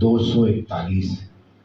241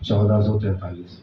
1443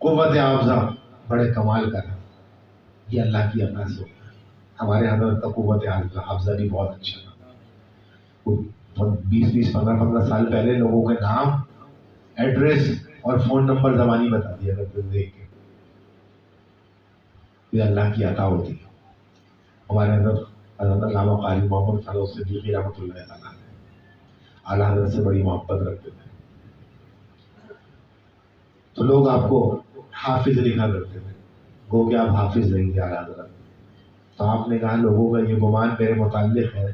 قوت حافظہ بڑے کمال کا ہے، یہ اللہ کی عطا سے ہوتا ہے۔ ہمارے حضرت کا قوت حافظہ بھی بہت اچھا تھا۔ 20-15 سال پہلے لوگوں کے نام، ایڈریس اور فون نمبر زبانی بتا دیا کرتے دیکھ کے۔ یہ اللہ کی عطا ہوتی ہے۔ ہمارے حضرت علامہ قاری محمد فیروز صدیقی رحمۃ اللہ تعالیٰ اعلیٰ حضرت سے بڑی محبت رکھتے تھے، تو لوگ آپ کو حافظ لکھا کرتے تھے، گو کہ آپ حافظ نہیں تھے اعلیٰ حضرت۔ تو آپ نے کہا لوگوں کا یہ گمان میرے متعلق ہے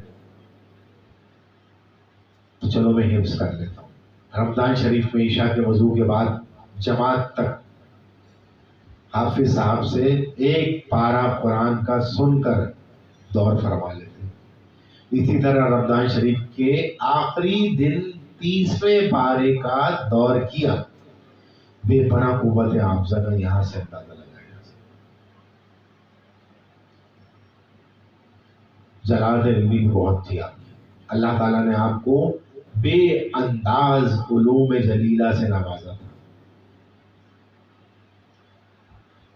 تو چلو میں حفظ کر لیتا ہوں۔ رمضان شریف میں عشاء کے وضو کے بعد جماعت تک حافظ صاحب سے ایک پارہ قرآن کا سن کر دور فرما لیتے۔ اسی طرح رمضان شریف کے آخری دن 30ویں پارے کا دور کیا، بے پناہ قوت حافظہ کا یہاں سے اندازہ لگایا جا سکتا۔ جلالت علمی بھی بہت تھی آپ کی، اللہ تعالیٰ نے آپ کو بے انداز علوم جلیلہ سے نوازا تھا۔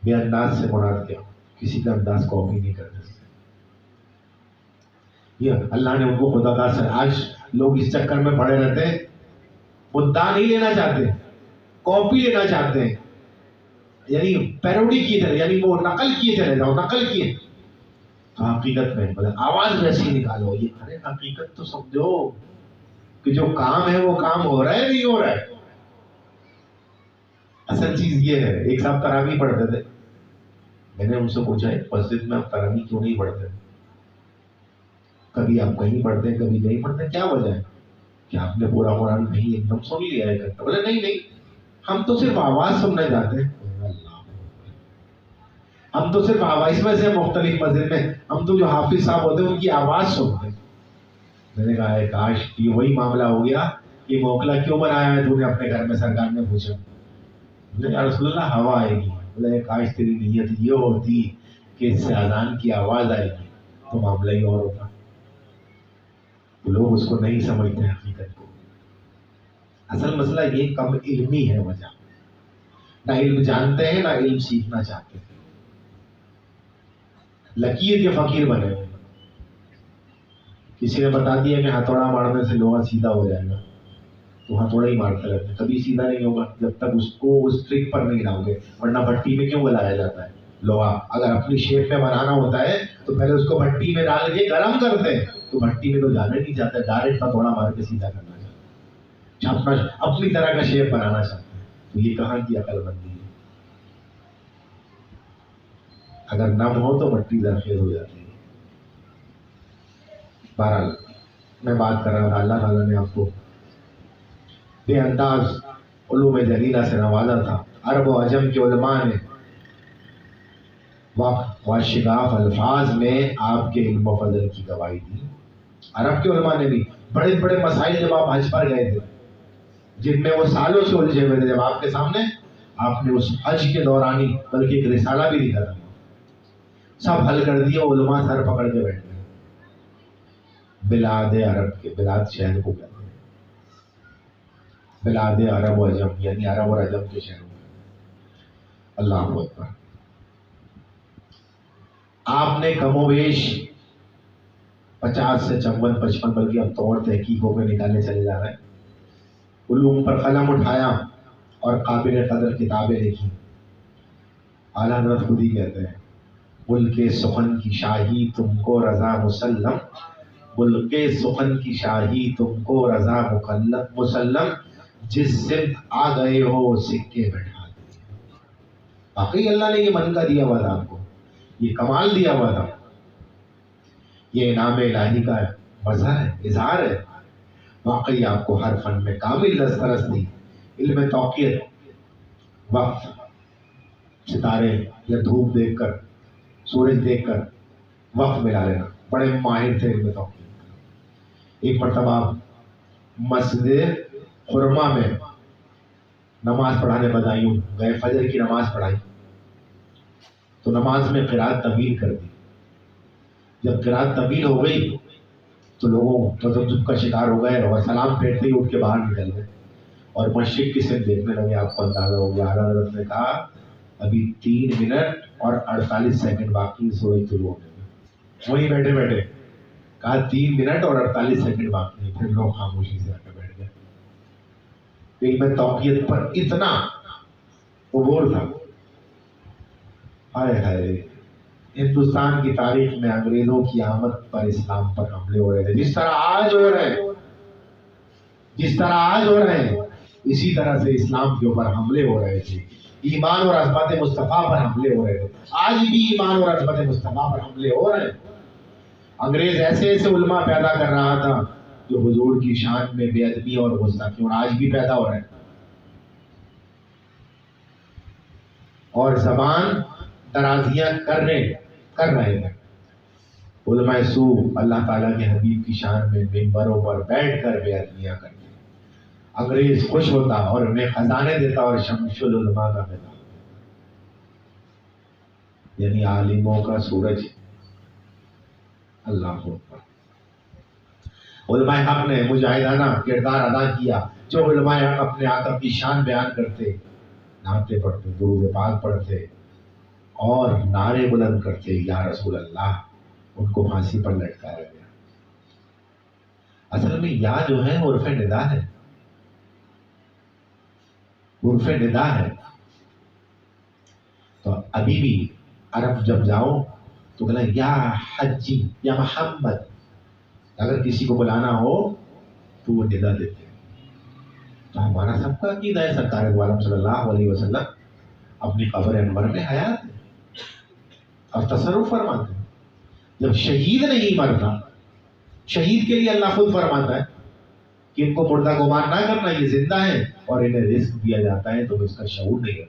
بے انداز سے مراد کیا؟ کسی کا انداز کاپی نہیں کرتے، یہ اللہ نے ان کو خدا کا سر۔ آج لوگ اس چکر میں پڑے رہتے ہیں، مدعا نہیں لینا چاہتے، کاپی لینا چاہتے ہیں، یعنی پیروڈی کیے چلے، یعنی وہ نقل کیے چلے جاؤ، نقل کیے تو حقیقت میں بولے آواز ویسی نکالو۔ یہ ارے حقیقت تو سمجھو کہ جو کام ہے وہ کام ہو رہا ہے نہیں ہو رہا ہے۔ اصل چیز یہ ہے، ایک صاحب تراویح پڑھتے تھے، میں نے ان سے پوچھا مسجد میں آپ تراویح کیوں نہیں پڑھتے؟ کبھی آپ کہیں پڑھتے ہیں کبھی نہیں پڑھتے، کیا وجہ ہے؟ کہ آپ نے پورا قرآن کہیں ایک دم سن لیا ہے کرتا؟ بولے نہیں، ہم تو صرف آواز سننے جاتے ہیں۔ ہم تو صرف آواز میں سے مختلف مسجد میں ہم تو جو حافظ صاحب ہوتے ہیں ان کی آواز سنتے ہیں۔ میں نے کہا کاش یہ وہی معاملہ ہو گیا کہ موکلا کیوں بنایا ہے تو نے اپنے گھر میں؟ سرکار نے پوچھا، بولے یا رسول اللہ ہوا آئے گی۔ بولے کاش تیری نیت یہ ہوتی کہ اس سے اذان کی آواز آئے گی تو معاملہ ہی اور ہوتا۔ لوگ اس کو نہیں سمجھتے حقیقت کو۔ اصل مسئلہ یہ کم علمی ہے وجہ، نہ علم جانتے ہیں نہ علم سیکھنا چاہتے ہیں، لکیر کے فقیر بنے ہوئے۔ کسی نے بتا دیا کہ ہتھوڑا مارنے سے لوہا سیدھا ہو جائے گا تو ہتھوڑا ہی مارتے رہتے، کبھی سیدھا نہیں ہوگا جب تک اس کو اس ٹرک پر نہیں لاؤ گے۔ ورنہ بھٹی میں کیوں گلایا جاتا ہے لوہا؟ اگر اپنی شیپ میں بنانا ہوتا ہے تو پہلے اس کو بھٹی میں ڈال کے گرم کرتے ہیں، تو بھٹی میں تو جانا نہیں چاہتا، ڈائریکٹ ہتھوڑا مار کے سیدھا کرنا چاہتا ہے، اپنی طرح کا شیپ بنانا چاہتا ہے۔ تو یہ کہاں کی عقل مندی ہے؟ اگر نم ہو تو بھٹی زرخیز ہو جاتی ہے۔ بہرحال میں بات کر رہا تھا، اللہ تعالیٰ نے آپ کو بے انداز علوم جلیلہ سے نوازا تھا۔ عرب و عجم کے علماء نے وقف و شگاف الفاظ میں آپ کے علم و فضل کی گواہی دی۔ عرب کے علماء نے بھی بڑے بڑے مسائل جب آپ حج پر گئے تھے جن میں وہ سالوں سے الجھے ہوئے تھے، جب آپ کے سامنے آپ نے اس حج کے دوران ہی بلکہ ایک رسالہ بھی لکھا تھا، سب حل کر دیا، علماء سر پکڑ کے بیٹھ گئے۔ بلاد عرب کے، بلاد شہر کو کہتے ہیں، بلاد عرب و عجم یعنی عرب اور عجم کے شہروں میں۔ اللہ اکبر۔ آپ نے کم و بیش 50 سے 55 بلکہ اب تو اور تحقیقوں میں نکالنے چلے جا رہے ہیں، علوم پر قلم اٹھایا اور قابل قدر کتابیں لکھی۔ اعلیٰ حضرت خود ہی کہتے ہیں ملک سخن کی شاہی تم کو رضا مسلم، ملک سخن کی شاہی تم کو رضا مسلم، جس سمت آ گئے ہو سکے بٹھا دیے۔ واقعی اللہ نے یہ من کا دیا ہوا تھا آپ کو، یہ کمال دیا ہوا تھا، یہ انعام الہی کا مظہر ہے، اظہار ہے۔ واقعی آپ کو ہر فن میں کامل دسترس دی، علم توقیت، وقت، ستارے یا دھوپ دیکھ کر، سورج دیکھ کر وقت ملا لینا، بڑے ماہر تھے علم توقیت۔ ایک مرتبہ مسجد خرما میں نماز پڑھانے بدایوں گئے، فجر کی نماز پڑھائی تو نماز میں قرات طویل کر دی۔ جب قرات طویل ہو گئی تو لوگوں تذبذب کا شکار ہو گئے اور سلام پھیرتے ہی اٹھ کے باہر نکل گئے اور مشرق کی سمت دیکھنے لگے. آپ کو اندازہ ہو گیا اعلیٰ حضرت نے کہا ابھی 3 منٹ اور 48 سیکنڈ باقی سورج طلوع ہونے میں. وہیں بیٹھے بیٹھے کہا 3 منٹ اور 48 سیکنڈ باقی ہے. پھر لوگ خاموشی سے آ کے بیٹھ گئے. علم توقیت پر اتنا عبور تھا. ہائے ہائے ہندوستان کی تاریخ میں انگریزوں کی آمد پر اسلام پر حملے ہو رہے تھے جس طرح آج ہو رہے ہیں اسی طرح سے اسلام کے اوپر حملے ہو رہے تھے. ایمان اور عظمت مصطفیٰ پر حملے ہو رہے تھے. آج بھی ایمان اور عظمت مصطفیٰ پر حملے ہو رہے ہیں. انگریز ایسے ایسے علماء پیدا کر رہا تھا جو حضور کی شان میں بے ادبی اور گستاخی اور آج بھی پیدا ہو رہے ہیں. اور زبان درازیاں کر رہے ہیں. علماء سو اللہ تعالیٰ کے حبیب کی شان میں ممبروں پر بیٹھ کر بے ادبیاں کرتے. انگریز خوش ہوتا اور انہیں خزانے دیتا اور شمس العلماء کا خطاب. یعنی عالموں کا سورج. اللہ اکبر. علماء حق نے مجاہدانہ کردار ادا کیا. جو علماء حق اپنے آقا کی شان بیان کرتے, نعتیں پڑھتے, درود پاک پڑھتے اور نعرے بلند کرتے یا رسول اللہ, ان کو پھانسی پر لٹکایا گیا. اصل میں یا جو ہے عرف ندا ہے. عرف ندا ہے. تو ابھی بھی عرب جب جاؤ تو کہنا یا حجی یا محمد. اگر کسی کو بلانا ہو تو وہ ندا دیتے ہیں. تو ہمارا سب کا عقیدہ ہے سرکار دو عالم صلی اللہ علیہ وسلم اپنی قبر انور میں حیات ہے اور تصرف فرماتے ہیں. جب شہید نہیں مرتا, شہید کے لیے اللہ خود فرماتا ہے کہ ان کو مردہ گمان نہ کرنا, یہ زندہ ہیں اور انہیں رزق دیا جاتا ہے, تو اس کا شعور نہیں ہے.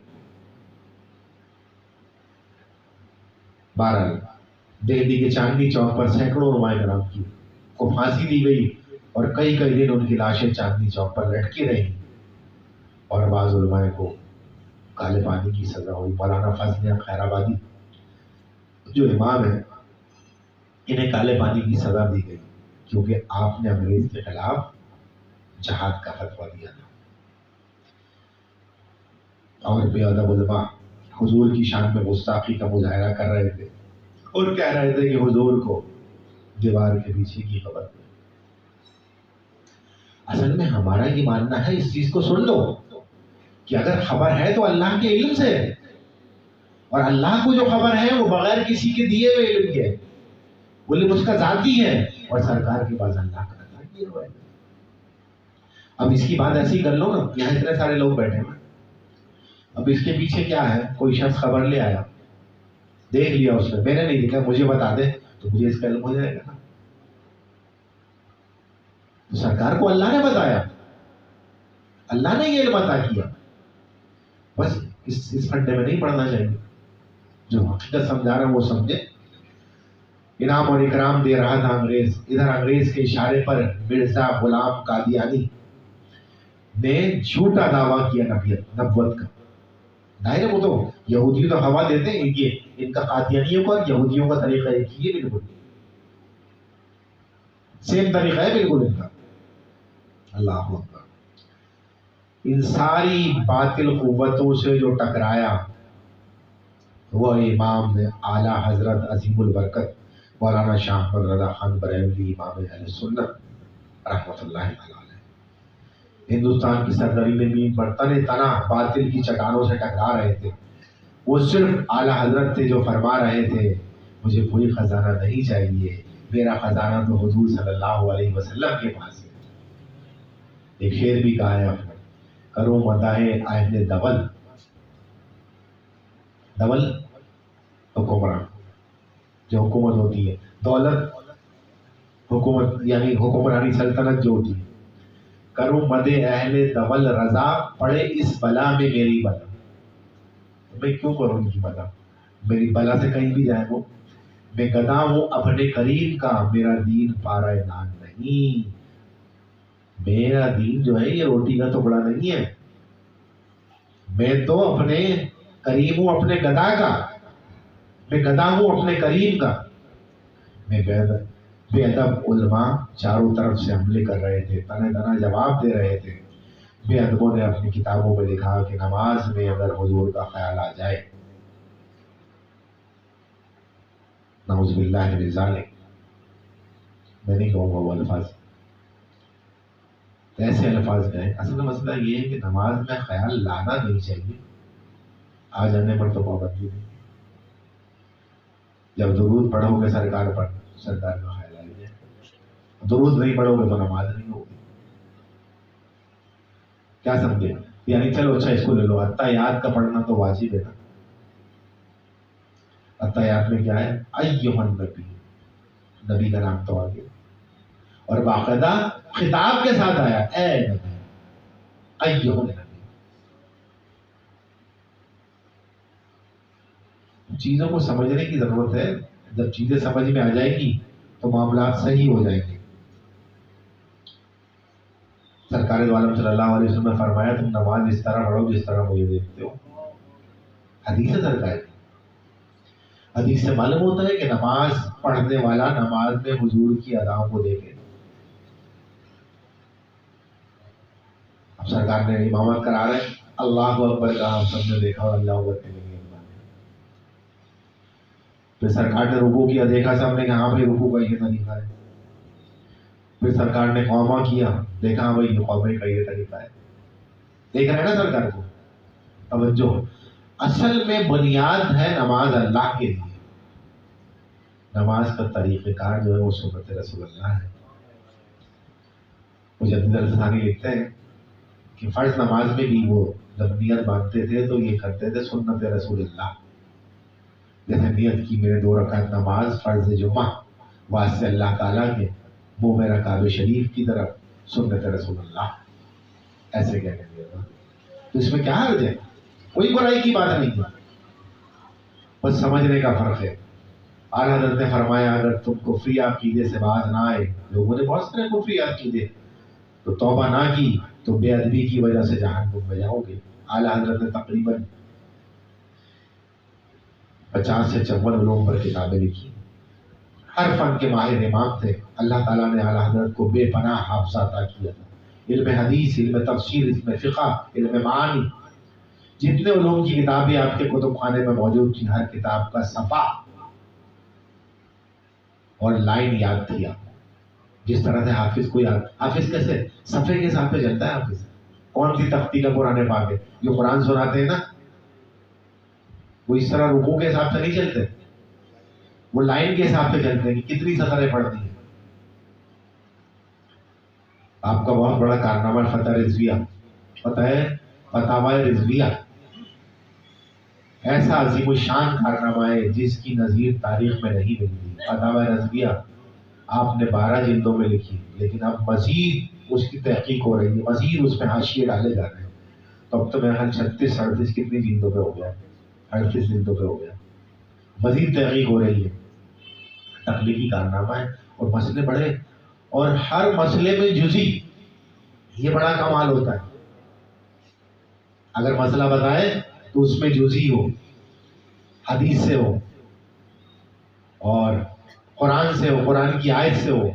بہرحال دہلی کے چاندنی چوک پر سینکڑوں علماء کرام کی کو پھانسی دی گئی اور کئی دن ان کی لاشیں چاندنی چوک پر لٹکی رہی. اور بعض علماء کو کالے پانی کی سزا ہوئی. مولانا فضل خیر آبادی جو امام ہیں, انہیں کالے پانی کی سزا دی گئی کیونکہ آپ نے انگریز کے خلاف جہاد کا فتویٰ دیا تھا. اور بے ادب علماء حضور کی شان میں گستاخی کا مظاہرہ کر رہے تھے اور کہہ رہے تھے کہ حضور کو دیوار کے پیچھے کی خبر. اصل میں ہمارا یہ ماننا ہے, اس چیز کو سن لو, کہ اگر خبر ہے تو اللہ کے علم سے ہے, اور اللہ کو جو خبر ہے وہ بغیر کسی کے دیے ہوئے علم کے, وہ علم اس کا ذاتی ہے اور سرکار کے پاس اللہ کا عطا کیا ہوا ہے. اب اس کی بات ایسی کر لو نا, یہاں اتنے سارے لوگ بیٹھے ہیں, اب اس کے پیچھے کیا ہے, کوئی شخص خبر لے آیا, دیکھ لیا اس نے, میں نے نہیں دیکھا, مجھے بتا دے تو مجھے اس کا علم ہو جائے گا. تو سرکار کو اللہ نے بتایا, اللہ نے یہ علم عطا کیا. بس اس پھنڈے میں نہیں پڑھنا چاہیے. جو حقیقت سمجھا رہا ہے وہ سمجھے. انعام اور اکرام دے رہا تھا انگریز. ادھر انگریز کے اشارے پر مرزا غلام قادیانی نے جھوٹا دعویٰ کیا نبوت کا. ظاہر ہے وہ تو یہودی تو ہوا دیتے ہیں, یہ ان کا قادیانیوں کا یہودیوں کا طریقہ ایک ہی ہے, بالکل سیم طریقہ ہے بالکل ان کا. اللہ اکبر. ان ساری باطل قوتوں سے جو ٹکرایا وہ امام اعلیٰ حضرت عظیم البرکت مولانا شاہ احمد رضا خان بریلوی امام اہل سنت رحمۃ اللہ علیہ. ہندوستان کی سرزمین میں برتن تنا باطل کی چٹانوں سے ٹکرا رہے تھے. وہ صرف اعلیٰ حضرت تھے جو فرما رہے تھے مجھے کوئی خزانہ نہیں چاہیے, میرا خزانہ تو حضور صلی اللہ علیہ وسلم کے پاس ہے. ایک شعر بھی کہا ہے آپ نے, کرو مداح اہل دول. دول حکمران جو حکومت ہوتی ہے, دولت حکومت یعنی حکمرانی سلطنت جو ہوتی ہے. کروں مد اہل دول رضا, پڑے اس بلا میں میری بلا. میں کیوں کروں ان کی بلا, میری بلا سے کہیں بھی جائے وہ. میں گدا ہوں اپنے کریم کا, میرا دین پارا نان نہیں. میرا دین جو ہے یہ روٹی کا ٹکڑا نہیں ہے. میں تو اپنے کریم ہوں, اپنے گدا کا. میں گدا ہوں اپنے کریم کا. میں بے ادب علماء چاروں طرف سے حملے کر رہے تھے, تنہ تنہ جواب دے رہے تھے. بے ادبوں نے اپنی کتابوں میں لکھا کہ نماز میں اگر حضور کا خیال آ جائے، نعوذ باللہ من ذالک، میں نہیں کہوں گا وہ الفاظ، ایسے الفاظ گئے. اصل مسئلہ یہ ہے کہ نماز میں خیال لانا نہیں چاہیے، آ جانے پر تو پابندی نہیں. جب درود پڑھو گے سرکار پر، سرکار کا خیال آ جائے. درود نہیں پڑھو گے تو نماز نہیں ہوگی. کیا سمجھے؟ یعنی چلو اچھا اس کو لے لو، اتحیات کا پڑھنا تو واجب ہے نا. اتحیات میں کیا ہے؟ ایھا النبی، نبی کا نام تو آگے اور باقاعدہ خطاب کے ساتھ آیا، اے نبی، ایھا النبی. چیزوں کو سمجھنے کی ضرورت ہے. جب چیزیں سمجھ میں آ جائیں گی تو معاملات صحیح ہو جائیں گے. سرکار دو عالم صلی اللہ علیہ وسلم نے فرمایا تم نماز اس طرح پڑھو جس طرح مجھے دیکھتے ہو. حدیث ہے سرکار کی. حدیث سے معلوم ہوتا ہے کہ نماز پڑھنے والا نماز میں حضور کی اداؤں کو دیکھے. اب سرکار نے امامت کرا رہے ہیں، اللہ اکبر کہا، ہم سب نے دیکھا اور اللہ اکبر کے لیے پھر سرکار نے رکوع کیا، دیکھا سب نے کہ ہاں بھائی رکوع کا یہ طریقہ ہے. پھر سرکار نے قوما کیا، دیکھا ہاں بھائی یہ قومے کا یہ طریقہ ہے. دیکھ رہے ہیں نا سرکار کو. توجہ، اصل میں بنیاد ہے نماز اللہ کے لیے. نماز کا طریقہ کار جو ہے وہ سنت رسول اللہ ہے. مجدد الثانی لکھتے ہیں کہ فرض نماز میں بھی وہ جب نیت باندھتے تھے تو یہ کرتے تھے سنت رسول اللہ. جیسے نیت کی میں نے 2 رکعت نماز فرض جمعہ واسطے اللہ تعالیٰ کے، منہ میں رکعب شریف کی طرف سنت رسول اللہ، ایسے کہنے دیا. تو اس میں کیا حرج ہے؟ کوئی برائی کی بات نہیں ہے، بس سمجھنے کا فرق ہے. اعلیٰ حضرت نے فرمایا اگر تم کفری عقیدے سے باز نہ آئے، لوگوں نے بہت سارے کفری عقیدے، تو توبہ نہ کی تو بے ادبی کی وجہ سے جہنم میں جاؤ گے. اعلیٰ حضرت نے تقریباً 50 سے 54 علوم پر کتابیں لکھی. ہر فن کے ماہر امام تھے. اللہ تعالیٰ نے اعلیٰ حضرت کو بے پناہ حافظہ عطا کیا تھا. علم حدیث، علم تفسیر، علم فقہ، علم معانی، جتنے علوم کی کتابیں آپ کے کتب خانے میں موجود تھیں، ہر کتاب کا صفحہ اور لائن یاد کیا. جس طرح سے حافظ کو یاد، حافظ کیسے صفحے کے حساب سے چلتا ہے. حافظ کون سی تختی کا قرآن پاک ہے؟ جو قرآن سناتے ہیں نا، وہ اس طرح رکوع کے حساب سے نہیں چلتے، وہ لائن کے حساب سے چلتے ہیں کہ کتنی سطریں پڑھنی ہیں. آپ کا بہت بڑا کارنامہ فتح رضویہ، پتہ ہے فتاوی رضویہ، ایسا عظیم الشان کارنامہ ہے جس کی نظیر تاریخ میں نہیں ملتی. فتاوی رضویہ آپ نے 12 جلدوں میں لکھی، لیکن اب مزید اس کی تحقیق ہو رہی ہے، مزید اس میں حاشیے ڈالے جا رہے ہیں. تو اب تو میرے خیال 36 38 کتنی جلدوں پہ ہو گیا، 38 جلدوں پہ ہو گیا. مزید تحقیق ہو رہی ہے. تخلیقی کارنامہ ہے اور مسئلے بڑے، اور ہر مسئلے میں جزی، یہ بڑا کمال ہوتا ہے. اگر مسئلہ بتائے تو اس میں جزی ہو، حدیث سے ہو اور قرآن سے ہو، قرآن کی آیت سے ہو.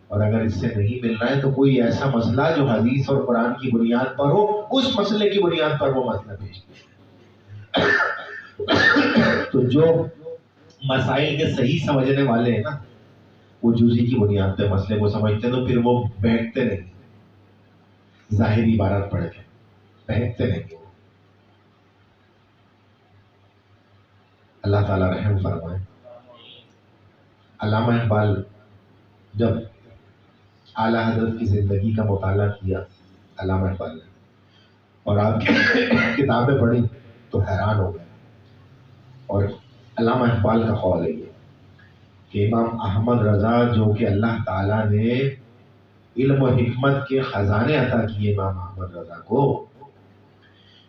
اور اگر اس سے نہیں مل رہا ہے تو کوئی ایسا مسئلہ جو حدیث اور قرآن کی بنیاد پر ہو، اس مسئلے کی بنیاد پر وہ مسئلہ پیش کرے. تو جو مسائل کے صحیح سمجھنے والے ہیں نا، وہ جزی کی بنیاد پہ مسئلے کو سمجھتے ہیں، تو پھر وہ بیٹھتے نہیں ظاہری عبارت پڑھ کے، بیٹھتے نہیں. اللہ تعالیٰ رحم فرمائے. علامہ اقبال جب اعلیٰ حضرت کی زندگی کا مطالعہ کیا علامہ اقبال نے، اور آپ کی کتابیں پڑھی تو حیران ہو گئے. اور علامہ اقبال کا قول ہے یہ کہ امام احمد رضا، جو کہ اللہ تعالیٰ نے علم و حکمت کے خزانے عطا کیے امام احمد رضا کو،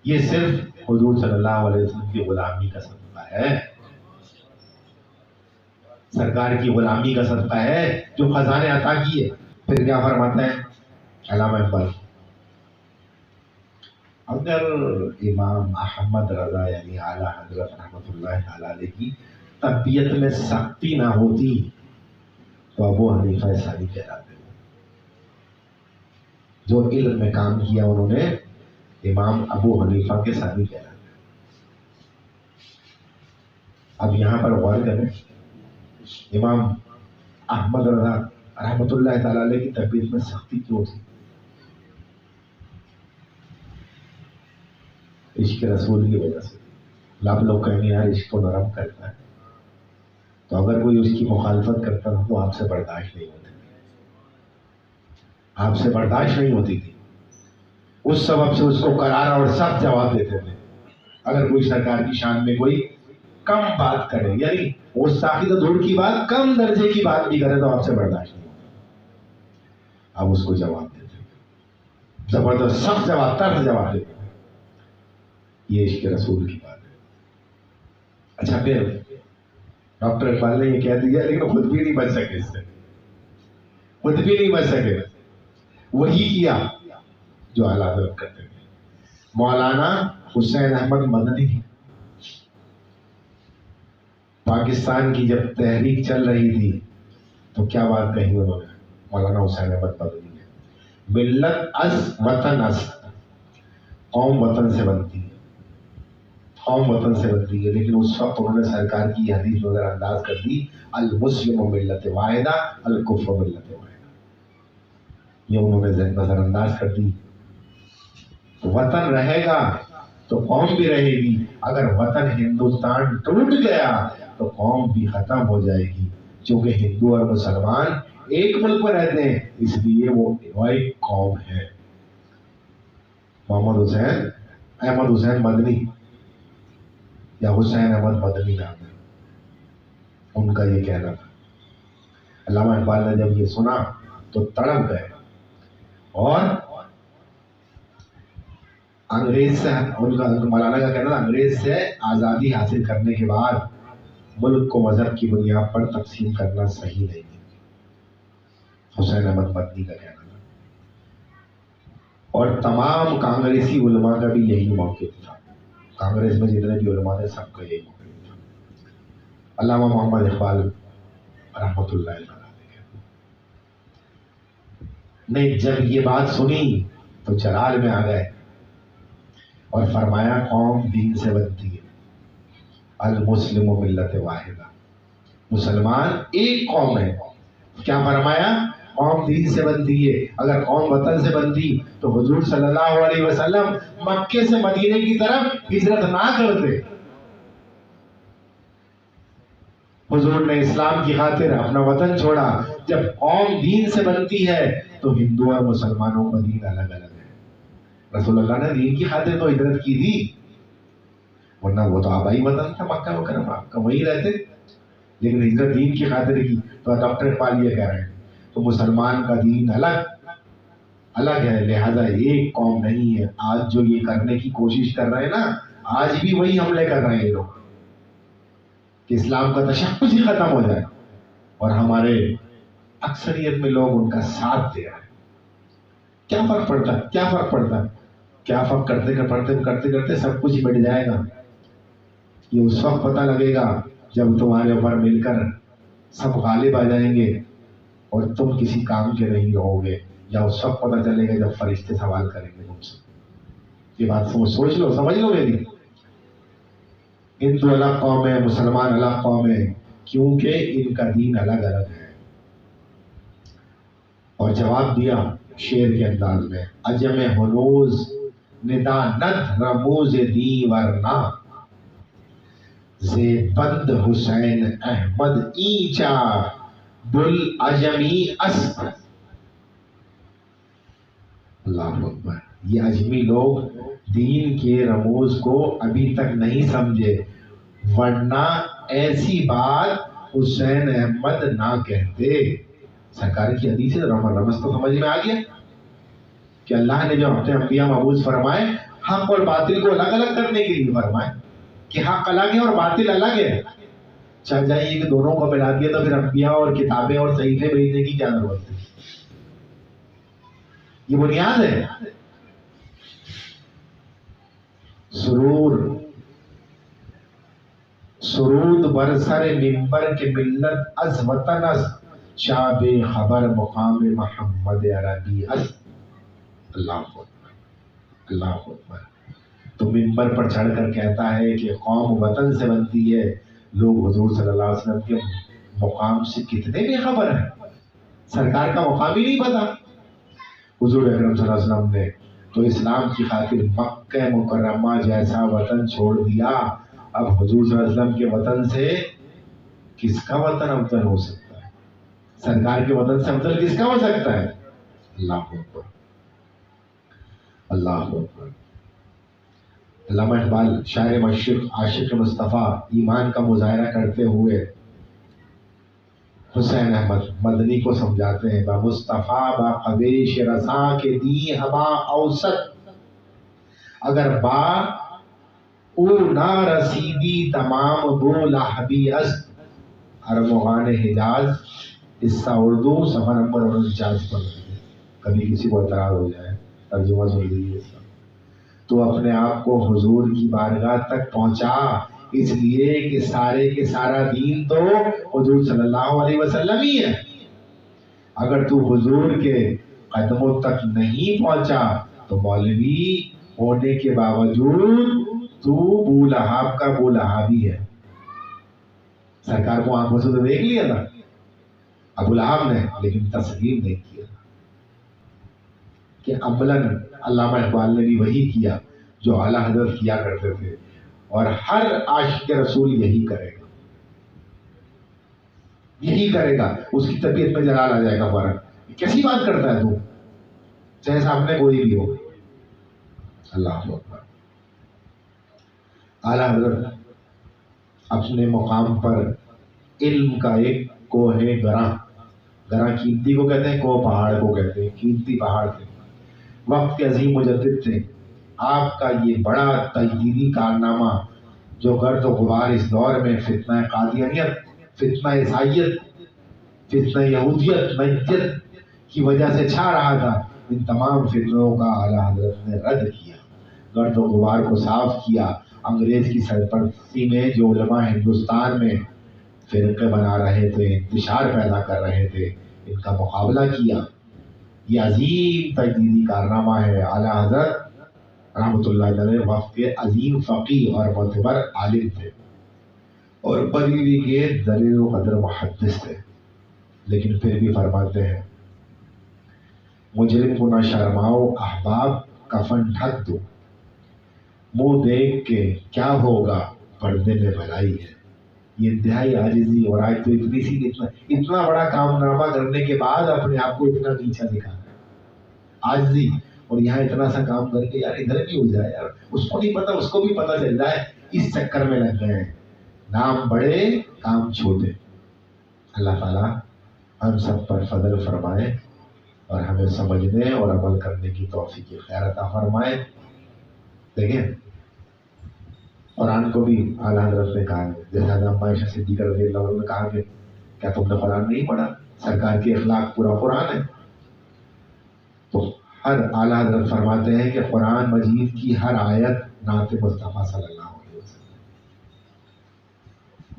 یہ صرف حضور صلی اللہ علیہ وسلم کی غلامی کا صدقہ ہے. سرکار کی غلامی کا صدقہ ہے جو خزانے عطا کیے. پھر کیا فرماتا ہے علامہ اقبال؟ اگر امام احمد رضا یعنی اعلیٰ حضرت رحمۃ اللہ علیہ کی طبیعت میں سختی نہ ہوتی تو ابو حنیفہ ثانی کہلاتے. جو علم میں کام کیا انہوں نے امام ابو حنیفہ کے ساتھ ہی کیا۔ اب یہاں پر غور کریں، امام احمد رضا رحمۃ اللہ تعالی علیہ کی طبیعت میں سختی کیوں تھی؟ عشق رسول کی وجہ سے۔ آپ لوگ کہیں گے یار عشق کو نرم کرتا ہے، تو اگر کوئی اس کی مخالفت کرتا تھا تو آپ سے برداشت نہیں ہوتی، آپ سے برداشت نہیں ہوتی تھی، اس سبب سے اس کو کرارا اور سخت جواب دیتے تھے۔ اگر کوئی سرکار کی شان میں کوئی کم بات کرے، یعنی وہ ساخی تو دھوڑ کی بات، کم درجے کی بات بھی کرے تو آپ سے برداشت نہیں ہوتا، آپ اس کو جواب دیتے تھے، زبردست سخت جواب، طرز جواب دیتے تھے۔ یہ عشق رسول کی بات ہے۔ اچھا پھر ڈاکٹر اقبال نے یہ کہہ دیا لیکن خود بھی نہیں بچ سکے، اس سے خود بھی نہیں بچ سکے، وہی کیا جو اعلیٰ حضرت کرتے تھے۔ مولانا حسین احمد مدنی پاکستان کی جب تحریک چل رہی تھی تو کیا بات کہی انہوں نے، مولانا حسین احمد مدنی نے، ملت از وطن از، قوم وطن سے بنتی ہے، قوم وطن سے بنتی ہے، لیکن اس وقت انہوں نے سرکار کی حدیث نظر انداز کر دی، المسلم ملت واحدہ الکفر ملت واحدہ، یہ انہوں نے نظر انداز کر دی۔ وطن رہے گا تو قوم بھی رہے گی، اگر وطن ہندوستان ٹوٹ گیا تو قوم بھی ختم ہو جائے گی، چونکہ ہندو اور مسلمان ایک ملک میں رہتے ہیں، اس لیے وہ ایک قوم ہے۔ محمد حسین احمد حسین مدنی یا حسین احمد مدنی نام ہے ان کا، یہ کہنا تھا۔ علامہ اقبال نے جب یہ سنا تو تڑپ گئے، اور انگریز سے ان کا مولانا کا کہنا تھا انگریز سے آزادی حاصل کرنے کے بعد ملک کو مذہب کی بنیاد پر تقسیم کرنا صحیح نہیں ہے، حسین احمد مدنی کا کہنا تھا، اور تمام کانگریسی علماء کا بھی یہی موقف تھا، کانگریس میں جتنے بھی علماء تھے سب کا یہی موقف تھا۔ علامہ محمد اقبال رحمۃ اللہ علیہ نے جب یہ بات سنی تو جلال میں آ گئے اور فرمایا قوم دین سے بنتی ہے، المسلم ملت واحدہ، مسلمان ایک قوم ہے۔ کیا فرمایا؟ قوم دین سے بنتی ہے، اگر قوم وطن سے بنتی تو حضور صلی اللہ علیہ وسلم مکے سے مدینے کی طرف ہجرت نہ کرتے، حضور نے اسلام کی خاطر اپنا وطن چھوڑا۔ جب قوم دین سے بنتی ہے تو ہندو اور مسلمانوں کا دین الگ الگ ہے۔ رسول اللہ نے دین کی خاطر تو ہجرت کی تھی، ورنہ وہ تو آبائی وطن تھا مکہ مکرمہ، آپ کا وہی رہتے، لیکن ہجرت دین کی خاطر کی۔ تو ڈاکٹر اقبال یہ کہہ رہے ہیں تو مسلمان کا دین الگ ہے، لہذا ایک قوم نہیں ہے۔ آج جو یہ کرنے کی کوشش کر رہے ہیں نا، آج بھی وہی حملے کر رہے ہیں یہ لوگ کہ اسلام کا تشخص ہی ختم ہو جائے، اور ہمارے اکثریت میں لوگ ان کا ساتھ دے رہے ہیں۔ کیا فرق پڑتا ہے؟ کیا فرق پڑتا ہے؟ کیا فرق کرتے کرتے سب کچھ مٹ جائے گا۔ یہ اس وقت پتہ لگے گا جب تمہارے اوپر مل کر سب غالب آ جائیں گے اور تم کسی کام کے نہیں رہو گے، یا اس وقت پتہ چلے گا جب فرشتے سوال کریں گے تم سے۔ یہ بات سوچ لو، سمجھ لو میری۔ ہندو الگ قوم ہے، مسلمان الگ قوم ہے، کیونکہ ان کا دین الگ الگ ہے۔ اور جواب دیا شعر کے انداز میں، عجم ہنوز ندا ند رموز دی ورنا، زے بند حسین احمد اینچا بل عجمی است۔ اللہ اکبر، یہ عجمی لوگ دین کے رموز کو ابھی تک نہیں سمجھے، ورنہ ایسی بات حسین احمد نہ کہتے۔ سرکار کی حدیث سے رمز تو سمجھ میں آ گیا کہ اللہ نے جو اپنے انبیاء مبعوث فرمائے حق اور باطل کو الگ الگ کرنے کے لیے فرمائے، کہ حق الگ ہے اور باطل الگ ہے۔ چل جائیے کہ دونوں کو ملا دیا تو پھر انبیاء اور کتابیں اور صحیفے بھیجنے کی کیا ضرورت ہے؟ یہ بنیاد ہے۔ سرود برسر منبر کے ملت از وطن از، شاب خبر مقام محمد عربی از۔ اللہ اکبر، اللہ اکبر. تو منبر پر چڑھ کر کہتا ہے کہ قوم وطن سے بنتی ہے. لوگ حضور صلی اللہ علیہ وسلم کے مقام سے کتنے بے خبر ہیں، سرکار کا مقام ہی نہیں پتا. حضور اکرم صلی اللہ علیہ وسلم نے تو اسلام کی خاطر مکہ مکرمہ جیسا وطن چھوڑ دیا. اب حضور صلی اللہ علیہ وسلم کے وطن سے کس کا وطن افضل ہو سکتا ہے؟ سرکار کے وطن سے افضل کس کا ہو سکتا ہے؟ اللہ اکبر، اللہ اکبر. علامہ اقبال شاعر مشرق عاشق مصطفیٰ ایمان کا مظاہرہ کرتے ہوئے حسین احمد مدنی کو سمجھاتے ہیں: با مصطفیٰ با قبیش رضا کے دی ہما اوسط، اگر با او نہ رسیدی تمام بو لہبی است. ارمغان حجاز حصہ اردو صفحہ نمبر 49 پر. کبھی کسی کو اعتراض ہو جائے ترجمہ سن لیجیے. تو اپنے آپ کو حضور کی بارگاہ تک پہنچا، اس لیے کہ سارے کے سارا دین تو حضور صلی اللہ علیہ وسلم ہی ہے. اگر تو حضور کے قدموں تک نہیں پہنچا تو مولوی ہونے کے باوجود تو ابو لہب کا ابو لہبی ہے. سرکار کو آنکھوں سے تو دیکھ لیا تھا ابو لہب نے، لیکن تسلیم نہیں کیا. کہ عملاً علامہ اقبال نے بھی وہی کیا جو اعلیٰ حضرت کیا کرتے تھے، اور ہر عاشق رسول یہی کرے گا، یہی کرے گا. اس کی طبیعت میں جلال آ جائے گا فوراً. کیسی بات کرتا ہے تو، چاہے سامنے کوئی بھی ہو. اللہ اکبر. اعلیٰ حضرت اپنے مقام پر علم کا ایک کوہ گراں، گراں قیمتی کو کہتے ہیں، کوہ پہاڑ کو کہتے ہیں، قیمتی پہاڑ تھے. وقت کے عظیم مجدد تھے. آپ کا یہ بڑا تجدیدی کارنامہ جو گرد و غبار اس دور میں فتنہ قادیانیت، فتنہ عیسائیت، فتنہ یہودیت، مجیت کی وجہ سے چھا رہا تھا، ان تمام فتنوں کا اعلیٰ حضرت نے رد کیا، گرد و غبار کو صاف کیا. انگریز کی سرپرستی میں جو علماء ہندوستان میں فرقے بنا رہے تھے، انتشار پیدا کر رہے تھے، ان کا مقابلہ کیا. یہ عظیم تجدیدی کارنامہ ہے. اعلیٰ حضرت رحمۃ اللہ علیہ وقت کے عظیم فقیہ اور معتبر عالم تھے، اور بریلی کے دلیل و قدر محدث تھے. لیکن پھر بھی فرماتے ہیں: مجرم کو نہ شرماؤ احباب کفن ڈھک دو، منہ دیکھ کے کیا ہوگا پردے میں بھلائی ہے. یہ انتہائی عاجزی، اور آج تو اتنی سی اتنا بڑا کام نامہ کرنے کے بعد اپنے آپ کو اتنا نیچا دکھا ہے. عاجزی، اور یہاں اتنا سا کام کر کے یار ادھر بھی ہو جائے، یار اس کو نہیں پتا، اس کو بھی پتا چل جائے. اس چکر میں لگ گئے ہیں. نام بڑے کام چھوٹے. اللہ تعالیٰ ہم سب پر فضل فرمائے اور ہمیں سمجھنے اور عمل کرنے کی توفیق خیر عطا فرمائے. دیکھیں قرآن کو بھی اعلیٰ حضرت نے کہا ہے، جیسے حضرت عائشہ صدیقہ رضی اللہ عنہ نے کہا کہ کیا تم نے قرآن نہیں پڑھا؟ سرکار کے اخلاق پورا قرآن ہے. تو ہر اعلیٰ حضرت فرماتے ہیں کہ قرآن مجید کی ہر آیت نعت مصطفیٰ صلی اللہ علیہ وسلم.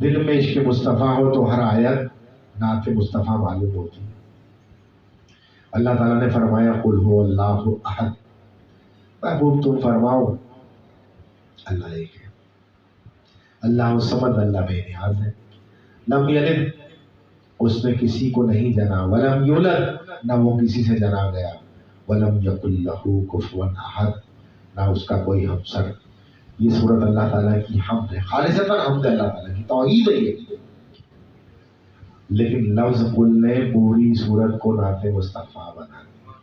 دل میں عشق مصطفیٰ ہو تو ہر آیت نعت مصطفیٰ معلوم ہوتی ہے. اللہ تعالیٰ نے فرمایا قل هو اللہ احد. محبوب تم فرماؤ اللہ ایک ہے، اللہ الصمد، اللہ بے نیاز ہے. لم یلد، اس نے کسی کو نہیں جنا، ولم یولد، نہ وہ کسی سے جنا گیا، ولم یکن لہ کفوا احد، نہ اس کا کوئی ہمسر. یہ صورت اللہ تعالیٰ کی حمد ہے، خالصتاً حمد اللہ تعالیٰ کی توحید ہے یہ. لیکن لفظ قل نے پوری صورت کو نعت مصطفیٰ بنا دیا،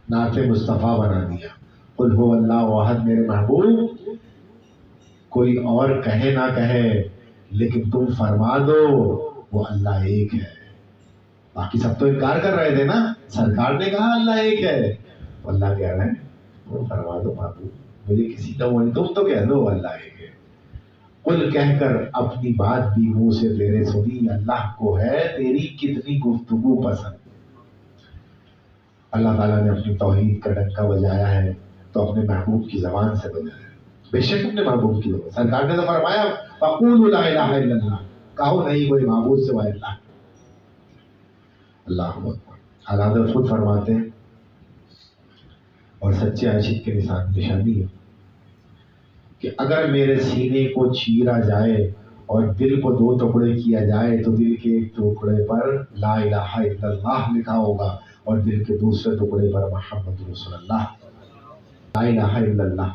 نعت مصطفیٰ بنا دیا. قل هو اللہ احد، میرے محبوب کوئی اور کہے نہ کہے لیکن تم فرما دو وہ اللہ ایک ہے. باقی سب تو انکار کر رہے تھے نا، سرکار نے کہا اللہ ایک ہے، اللہ کہہ رہے ہیں تم فرما دو محبوب، مجھے کسی کا وہ نہیں، تم تو کہہ دو اللہ ایک ہے. قل کہہ کر اپنی بات بھی منہ سے تیرے سنی، اللہ کو ہے تیری کتنی گفتگو پسند. اللہ تعالیٰ نے اپنی توحید کا ڈنکا بجایا ہے تو اپنے محبوب کی زبان سے بجایا ہے. بے شک اپنے محبوب کی زبان. سرکار نے تو فرمایا فقولوا لا الہ الا اللہ، کہو نہیں کوئی معبود سوائے اللہ. اللہ اکبر. حضرت خود فرماتے ہیں اور سچے عاشق کے نشانی ہے کہ اگر میرے سینے کو چیرا جائے اور دل کو دو ٹکڑے کیا جائے تو دل کے ایک ٹکڑے پر لا الہ الا اللہ لکھا ہوگا اور دل کے دوسرے ٹکڑے پر محمد رسول اللہ. لا الہ الا اللہ،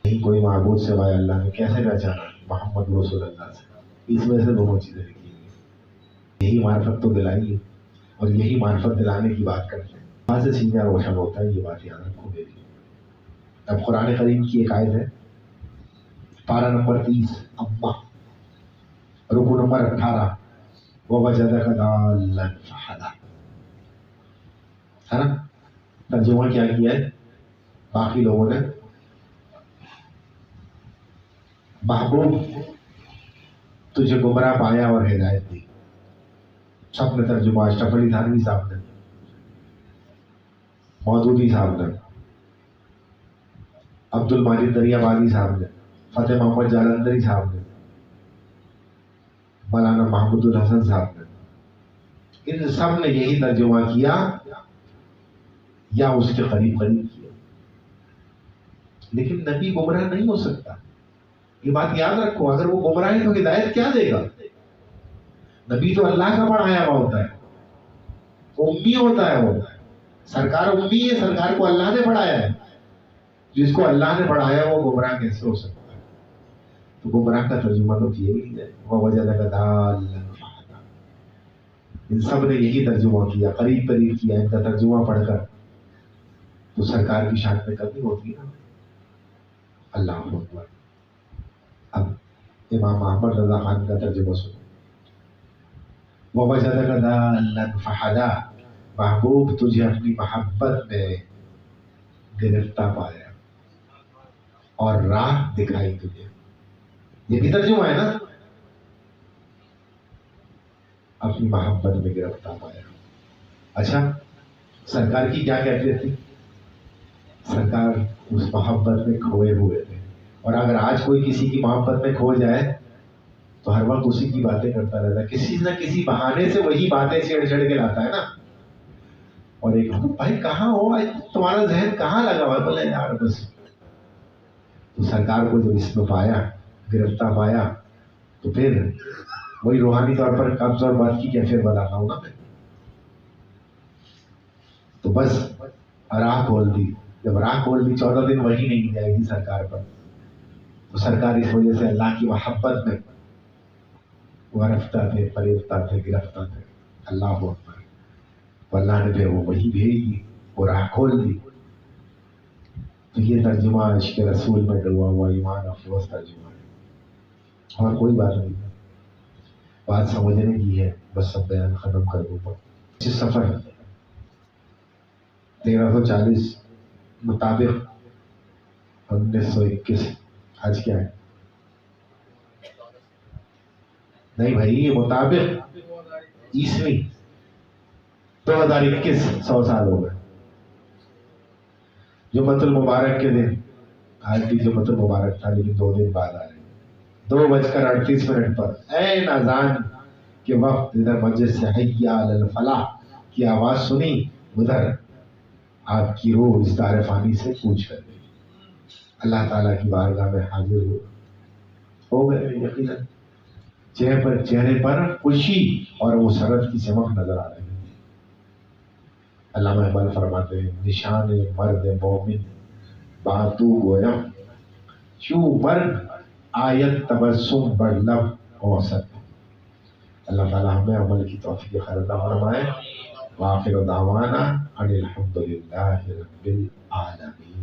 نہیں کوئی معبود سوائے اللہ نے، کیسے پہچانا؟ محمد رسول اللہ سے. اس وجہ سے دونوں چیزیں لکھی ہوئی. یہی معرفت تو دلائی ہے اور یہی معرفت دلانے کی بات کرتے ہیں. وہاں سے سینہ روشن ہوتا ہے، یہ بات یاد رکھو میری. اب قرآن کریم کی ایک آیت ہے، پارہ نمبر 30 اما، رکو نمبر 18، وَوَجَدَكَ ضَالًّا فَہَدَىٰ، ہے نا؟ ترجمہ کیا کیا ہے باقی لوگوں نے؟ محبوب تجھے گمراہ پایا اور ہدایت دی. سب نے ترجمہ، اشرف علی تھانوی صاحب نے، مودودی صاحب نے، عبد الماجد دریابادی صاحب نے، فتح محمد جالندری صاحب نے، مولانا محمود الحسن صاحب نے، ان سب نے یہی ترجمہ کیا یا اس کے قریب کیا. لیکن نبی گمراہ نہیں ہو سکتا، یہ بات یاد رکھو. اگر وہ گمراہ ہے تو ہدایت کیا دے گا؟ نبی تو اللہ کا پڑھایا ہوا ہوتا ہے، امی ہوتا ہے. وہ سرکار امی ہے، سرکار کو اللہ نے پڑھایا ہے. جس کو اللہ نے پڑھایا وہ گمراہ کیسے ہو سکتا ہے؟ تو گمراہ کا ترجمہ تو کیا ہی ہے، وَوَجَدَكَ ضَالًّا فَہَدَىٰ. ان سب نے یہی ترجمہ کیا، قریب کیا. ان کا ترجمہ پڑھ کر تو سرکار کی شان میں کمی ہوتی ہے نا. اللہ اکبر. اب امام احمد رضا خان کا ترجمہ سنو. وَوَجَدَكَ ضَالًّا فَہَدَىٰ، محبوب تجھے اپنی محبت میں گرفتہ پایا اور راہ دکھائی تجھے. یہ بھی ترجمہ ہے نا، اپنی محبت میں گرفتہ پایا. اچھا، سرکار کی کیا کیفیت تھی؟ سرکار اس محبت میں کھوئے ہوئے تھے. اور اگر آج کوئی کسی کی محبت میں کھو جائے تو ہر وقت اسی کی باتیں کرتا رہتا ہے، کسی نہ کسی بہانے سے وہی باتیں چھیڑ کے لاتا ہے نا. اور ایک بھائی کہاں ہو، تمہارا ذہن کہاں لگا ہوا؟ بولے یار بس. تو سرکار کو جب اس میں پایا، گرفتہ پایا، تو پھر وہی روحانی طور پر قبض اور بات کی کیفیت بتاتا ہوں نا میں. تو بس راہ کھول دی. جب راہ کھول دی 14 دن وہی نہیں جائے گی سرکار پر. تو سرکار اس وجہ سے اللہ کی محبت میں ورفتہ تھے، فریفتہ تھے، گرفتہ تھے. اللہ اکبر. اللہ نے پھر وہ وہی بھیج دی، وہ راہ کھول دی. تو یہ ترجمہ عشق رسول میں ڈلوا ہوا ایمان افروز ترجمہ ہے، اور کوئی بات نہیں. بات سمجھنے کی ہے، بس سب بیان ختم کر دوں. سفر 1340 مطابق 1921. آج کیا ہے؟ نہیں بھائی، یہ مطابق عیسوی 2021، 100 سال ہو گئے. جمعۃ المبارک کے دن، آج بھی جمعۃ المبارک تھا لیکن 2 دن بعد آ رہے ہیں. 2:38 پر عین اذان کے وقت ادھر مسجد سے حی علی الفلاح کی آواز سنی، ادھر آپ کی روح اس دار فانی سے کوچ کر گئی. اللہ تعالیٰ کی بارگاہ میں حاضر ہو گئے. یقیناً چہرے پر خوشی اور مسرت کی چمک نظر آ رہی ہے. علامہ اقبال فرماتے ہیں، نشان مرد مومن باتو گویم، چو مرد آیت تبسم بر لب اوسط. اللہ تعالیٰ ہمیں عمل کی توفیق خیر عطا فرمائے. وآخر دعوانا ان الحمد للہ رب العالمین.